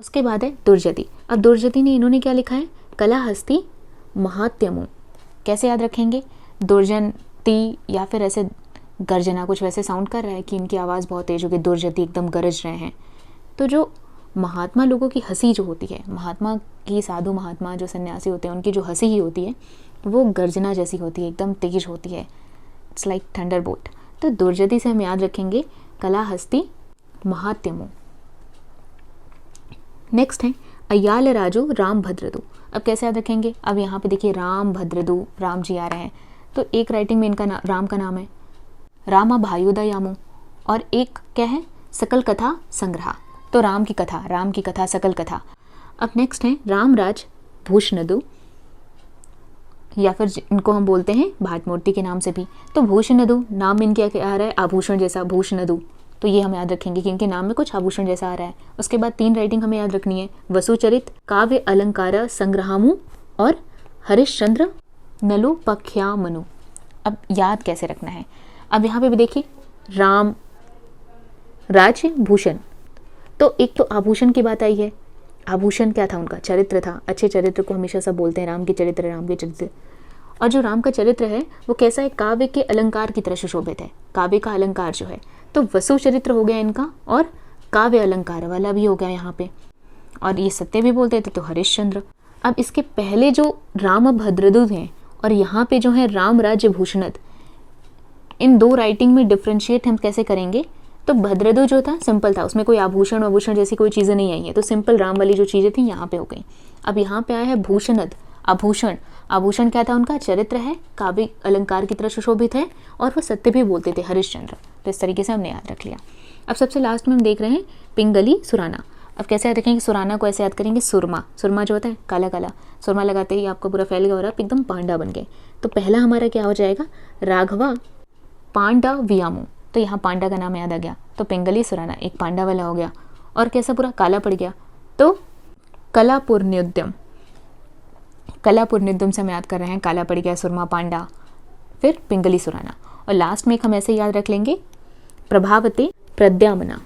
उसके बाद है दुर्जति। अब दुर्जति ने इन्होंने क्या लिखा है, कला हस्ती महात्यमु। कैसे याद रखेंगे, दुर्जती या फिर ऐसे गर्जना, कुछ वैसे साउंड कर रहा है कि इनकी आवाज़ बहुत तेज होगी, दुर्जति एकदम गरज रहे हैं। तो जो महात्मा लोगों की हंसी जो होती है, महात्मा की, साधु महात्मा जो सन्यासी होते हैं उनकी जो हंसी ही होती है वो गर्जना जैसी होती है, एकदम तेज होती है, इट्स लाइक थंडरबोल्ट। तो दुर्जति से हम याद रखेंगे कला हस्ती महात्यमु। नेक्स्ट है अय्याल राजू राम भद्रदू। अब कैसे याद रखेंगे, अब यहाँ पे देखिए राम भद्रदू, राम जी आ रहे हैं, तो एक राइटिंग में इनका राम का नाम है रामा भायुदयामु और एक क्या है सकल कथा संग्रह, तो राम की कथा सकल कथा। अब नेक्स्ट है रामराज भूषणदु या फिर इनको हम बोलते हैं भाटमूर्ति के नाम से भी। तो भूषणदु नाम इनके क्या आ रहा है, आभूषण जैसा, भूषणदु, तो ये हम याद रखेंगे कि इनके नाम में कुछ आभूषण जैसा आ रहा है। उसके बाद 3 राइटिंग हमें याद रखनी है, वसुचरित, काव्य अलंकार संग्रहामु और हरिश्चंद्र नलुपख्यामनु। अब याद कैसे रखना है, अब यहाँ पे भी देखिए राम राज्य भूषण, तो एक तो आभूषण की बात आई है, आभूषण क्या था उनका, चरित्र था, अच्छे चरित्र को हमेशा सब बोलते हैं राम के चरित्र। और जो राम का चरित्र है वो कैसा है, काव्य के अलंकार की तरह सुशोभित है, काव्य का अलंकार जो है, तो वसु चरित्र हो गया इनका और काव्य अलंकार वाला भी हो गया यहाँ पे, और ये सत्य भी बोलते थे तो हरिश्चंद्र। अब इसके पहले जो राम भद्रदू हैं और यहाँ पे जो है राम राज्य भूषणत, इन 2 राइटिंग में डिफ्रेंशिएट हम कैसे करेंगे, तो भद्रदू जो था सिंपल था, उसमें कोई आभूषण जैसी कोई चीज़ें नहीं आई हैं, तो सिंपल राम वाली जो चीज़ें थी यहाँ पे हो गई। अब यहाँ पे आया है भूषणत, आभूषण क्या था उनका, चरित्र है, काव्य अलंकार की तरह सुशोभित है और वो सत्य भी बोलते थे, हरिश्चंद्र। तो इस तरीके से हमने याद रख लिया। अब सबसे लास्ट में हम देख रहे हैं पिंगली सुराना। अब कैसे याद रखेंगे, सुराना को ऐसे याद करेंगे, सुरमा जो होता है काला काला, सुरमा लगाते ही आपको पूरा फैल गया और आप एकदम पांडा बन गए। तो पहला हमारा क्या हो जाएगा, राघवा पांडा वियामु, तो यहाँ पांडा का नाम याद आ गया, तो पिंगली सुराना एक पांडा वाला हो गया, और कैसा पूरा काला पड़ गया, तो कलापुरन्युद्यम से हम याद कर रहे हैं, काला पड़ गया, सुरमा पांडा, फिर पिंगली सुराना, और लास्ट में एक हम ऐसे याद रख लेंगे प्रभावते प्रद्यामना।